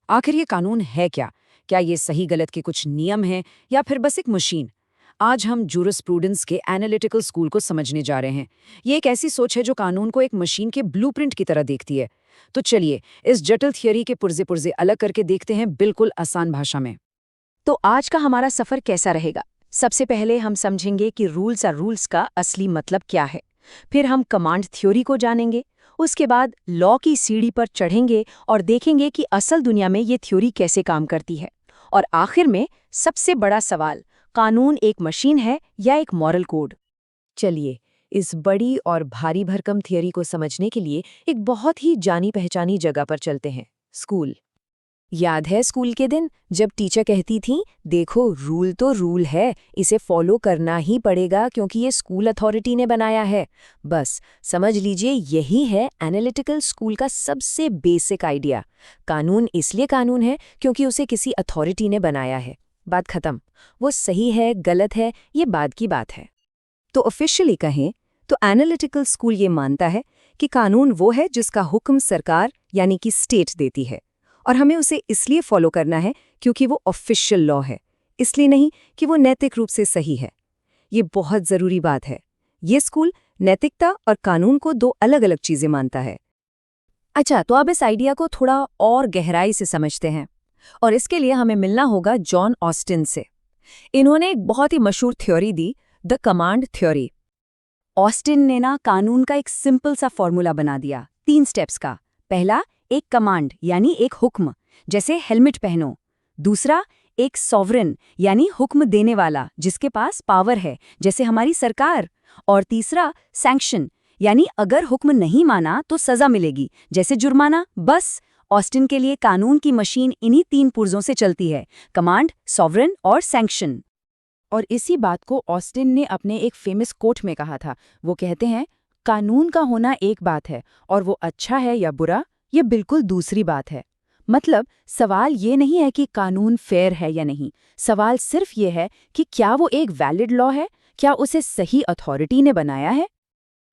आखिर ये कानून है क्या? क्या ये सही गलत के कुछ नियम हैं या फिर बस एक मशीन? आज हम जूरिस्प्रूडेंस के एनालिटिकल स्कूल को समझने जा रहे हैं। ये एक ऐसी सोच है जो कानून को एक मशीन के ब्लूप्रिंट की तरह देखती है। तो चलिए, इस जटिल थियोरी के पुर्जे पुर्जे अलग करके देखते हैं, बिल्कुल आसान भाषा में। तो आज का हमारा सफर कैसा रहेगा? सबसे पहले हम समझेंगे कि रूल्स और रूल्स का असली मतलब क्या है। फिर हम कमांड थ्योरी को जानेंगे। उसके बाद लॉ की सीढ़ी पर चढ़ेंगे और देखेंगे कि असल दुनिया में ये थ्योरी कैसे काम करती है। और आखिर में सबसे बड़ा सवाल, कानून एक मशीन है या एक मॉरल कोड? चलिए, इस बड़ी और भारी भरकम थियरी को समझने के लिए एक बहुत ही जानी पहचानी जगह पर चलते हैं, स्कूल। याद है स्कूल के दिन जब टीचर कहती थी, देखो रूल तो रूल है, इसे फॉलो करना ही पड़ेगा क्योंकि ये स्कूल अथॉरिटी ने बनाया है। बस समझ लीजिए, यही है एनालिटिकल स्कूल का सबसे बेसिक आइडिया। कानून इसलिए कानून है क्योंकि उसे किसी अथॉरिटी ने बनाया है। बात खत्म। वो सही है गलत है ये बाद की बात है। तो ऑफिशियली कहें तो एनालिटिकल स्कूल ये मानता है कि कानून वो है जिसका हुक्म सरकार यानी कि स्टेट देती है, और हमें उसे इसलिए फॉलो करना है क्योंकि वो ऑफिशियल लॉ है, इसलिए नहीं कि वो नैतिक रूप से सही है। ये बहुत ज़रूरी बात है। ये स्कूल नैतिकता और कानून को दो अलग अलग चीज़ें मानता है। अच्छा, तो अब इस आइडिया को थोड़ा और गहराई से समझते हैं, और इसके लिए हमें मिलना होगा जॉन ऑस्टिन से। इन्होंने एक बहुत ही मशहूर theory the, the command theory. Austin ने ना कानून का एक सिंपल सा फॉर्मूला बना दिया, 3 स्टेप्स का। पहला, एक कमांड यानी एक हुक्म, जैसे हेलमेट पहनो। दूसरा, एक सॉवरेन यानी हुक्म देने वाला जिसके पास पावर है, जैसे हमारी सरकार। और तीसरा, सैंक्शन यानी अगर हुक्म नहीं माना तो सजा मिलेगी, जैसे जुर्माना। बस ऑस्टिन के लिए कानून की मशीन इन्हीं 3 पुर्जों से चलती है, कमांड, सॉवरेन और सैंक्शन। और इसी बात को ऑस्टिन ने अपने एक फेमस कोट में कहा था। वो कहते हैं, कानून का होना एक बात है और वो अच्छा है या बुरा, ये बिल्कुल दूसरी बात है। मतलब सवाल ये नहीं है कि कानून फेयर है या नहीं, सवाल सिर्फ ये है कि क्या वो एक वैलिड लॉ है, क्या उसे सही अथॉरिटी ने बनाया है।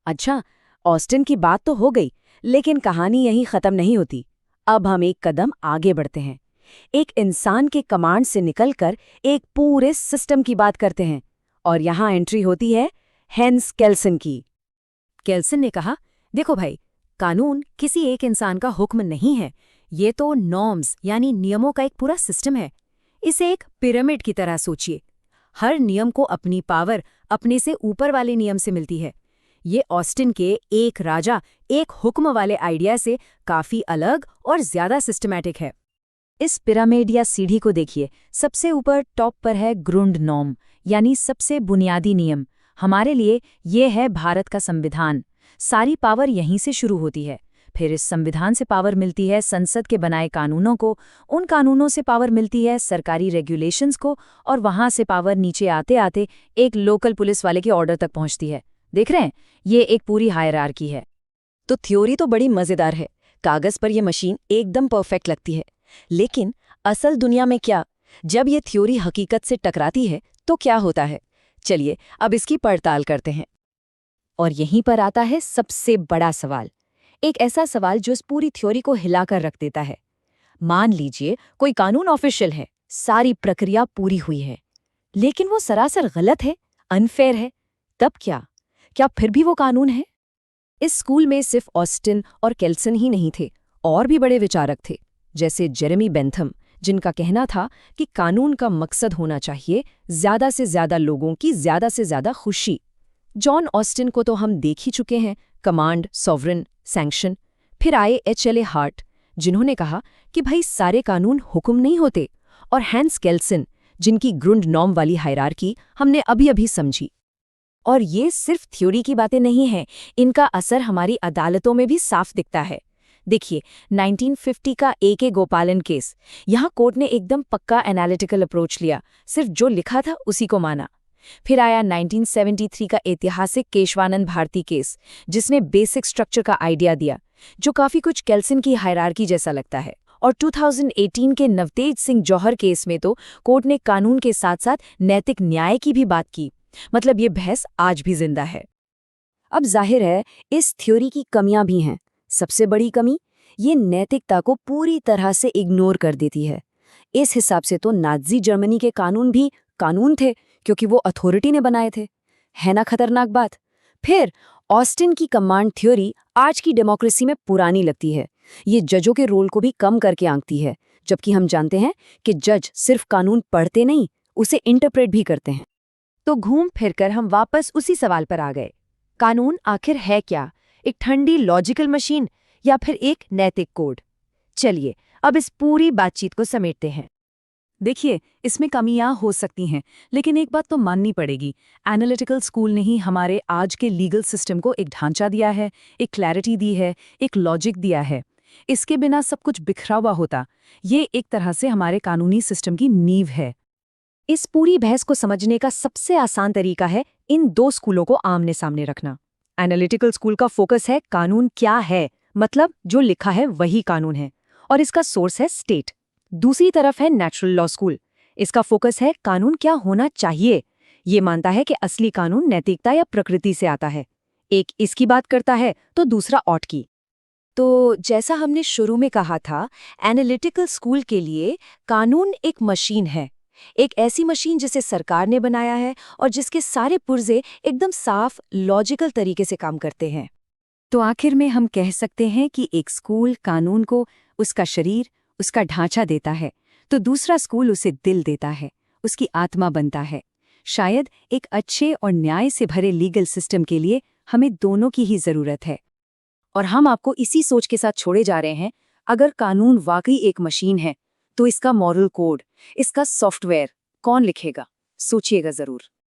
अच्छा, ऑस्टिन की बात तो हो गई, लेकिन कहानी यहीं खत्म नहीं होती। अब हम एक कदम आगे बढ़ते हैं। एक इंसान के कमांड से निकलकर एक पूरे सिस्टम की बात करते हैं, और यहाँ एंट्री होती है हेंस केल्सन की। केल्सन ने कहा, देखो भाई, कानून किसी एक इंसान का हुक्म नहीं है, ये तो नॉर्म्स यानी नियमों का एक पूरा सिस्टम है। इसे एक पिरामिड की तरह सोचिए। हर नियम को अपनी पावर अपने से ऊपर वाले नियम से मिलती है। ये ऑस्टिन के एक राजा एक हुक्म वाले आइडिया से काफी अलग और ज्यादा सिस्टमैटिक है। इस पिरामिड या सीढ़ी को देखिए, सबसे ऊपर टॉप पर है ग्रुंड नॉर्म यानी सबसे बुनियादी नियम। हमारे लिए ये है भारत का संविधान। सारी पावर यहीं से शुरू होती है। फिर इस संविधान से पावर मिलती है संसद के बनाए कानूनों को, उन कानूनों से पावर मिलती है सरकारी रेगुलेशंस को, और वहां से पावर नीचे आते आते एक लोकल पुलिस वाले के ऑर्डर तक पहुंचती है। देख रहे हैं, ये एक पूरी हायरार्की है। तो थ्योरी तो बड़ी मजेदार है, कागज पर यह मशीन एकदम परफेक्ट लगती है। लेकिन असल दुनिया में क्या? जब ये थ्योरी हकीकत से टकराती है तो क्या होता है? चलिए अब इसकी पड़ताल करते हैं। और यहीं पर आता है सबसे बड़ा सवाल, एक ऐसा सवाल जो इस पूरी थ्योरी को हिलाकर रख देता है। मान लीजिए कोई कानून ऑफिशियल है, सारी प्रक्रिया पूरी हुई है, लेकिन वो सरासर गलत है, अनफेयर है। तब क्या? क्या फिर भी वो कानून है? इस स्कूल में सिर्फ ऑस्टिन और केल्सन ही नहीं थे, और भी बड़े विचारक थे, जैसे जेरेमी बेंथम, जिनका कहना था कि कानून का मकसद होना चाहिए ज्यादा से ज्यादा लोगों की ज्यादा से ज्यादा खुशी। जॉन ऑस्टिन को तो हम देख ही चुके हैं, कमांड, सॉवरेन, सैंक्शन। फिर आए एच.एल.ए. हार्ट, जिन्होंने कहा कि भाई सारे कानून हुक्म नहीं होते। और हैंस केल्सन, जिनकी ग्रुंड नॉर्म वाली हायरार्की हमने अभी अभी समझी। और ये सिर्फ थ्योरी की बातें नहीं हैं, इनका असर हमारी अदालतों में भी साफ दिखता है। देखिए 1950 का ए.के. गोपालन केस। यहाँ कोर्ट ने एकदम पक्का एनालिटिकल अप्रोच लिया, सिर्फ जो लिखा था उसी को माना। फिर आया 1973 का ऐतिहासिक केशवानंद भारती केस, जिसने बेसिक स्ट्रक्चर का आइडिया दिया, जो काफी कुछ केल्सन की हायरार्की जैसा लगता है। और 2018 के नवतेज सिंह जौहर केस में तो कोर्ट ने कानून के साथ साथ नैतिक न्याय की भी बात की। मतलब ये बहस आज भी जिंदा है। अब जाहिर है इस थ्योरी की कमियां भी हैं। सबसे बड़ी कमी, ये नैतिकता को पूरी तरह से इग्नोर कर देती है। इस हिसाब से तो नाज़ी जर्मनी के कानून भी कानून थे, क्योंकि वो अथॉरिटी ने बनाए थे। है ना खतरनाक बात? फिर ऑस्टिन की कमांड थ्योरी आज की डेमोक्रेसी में पुरानी लगती है। ये जजों के रोल को भी कम करके आंकती है, जबकि हम जानते हैं कि जज सिर्फ कानून पढ़ते नहीं, उसे इंटरप्रेट भी करते हैं। तो घूम फिरकर हम वापस उसी सवाल पर आ गए। कानून आखिर है क्या? एक ठंडी लॉजिकल मशीन या फिर एक नैतिक कोड? चलिए अब इस पूरी बातचीत को समेटते हैं। देखिए, इसमें कमियां हो सकती हैं, लेकिन एक बात तो माननी पड़ेगी। एनालिटिकल स्कूल ने ही हमारे आज के लीगल सिस्टम को एक ढांचा दिया है, एक क्लैरिटी दी है, एक लॉजिक दिया है। इसके बिना सब कुछ बिखरा हुआ होता। ये एक तरह से हमारे कानूनी सिस्टम की नींव है। इस पूरी बहस को समझने का सबसे आसान तरीका है इन दो स्कूलों को आमने सामने रखना। एनालिटिकल स्कूल का फोकस है कानून क्या है, मतलब जो लिखा है वही कानून है, और इसका सोर्स है स्टेट। दूसरी तरफ है नेचुरल लॉ स्कूल। इसका फोकस है कानून क्या होना चाहिए। ये मानता है कि असली कानून नैतिकता या प्रकृति से आता है। एक इसकी बात करता है तो दूसरा औट की। तो जैसा हमने शुरू में कहा था, एनालिटिकल स्कूल के लिए कानून एक मशीन है, एक ऐसी मशीन जिसे सरकार ने बनाया है और जिसके सारे पुर्जे एकदम साफ लॉजिकल तरीके से काम करते हैं। तो आखिर में हम कह सकते हैं कि एक स्कूल कानून को उसका शरीर, उसका ढांचा देता है, तो दूसरा स्कूल उसे दिल देता है, उसकी आत्मा बनता है। शायद एक अच्छे और न्याय से भरे लीगल सिस्टम के लिए हमें दोनों की ही जरूरत है। और हम आपको इसी सोच के साथ छोड़े जा रहे हैं, अगर कानून वाकई एक मशीन है, तो इसका मॉरल कोड, इसका सॉफ्टवेयर कौन लिखेगा? सोचिएगा जरूर।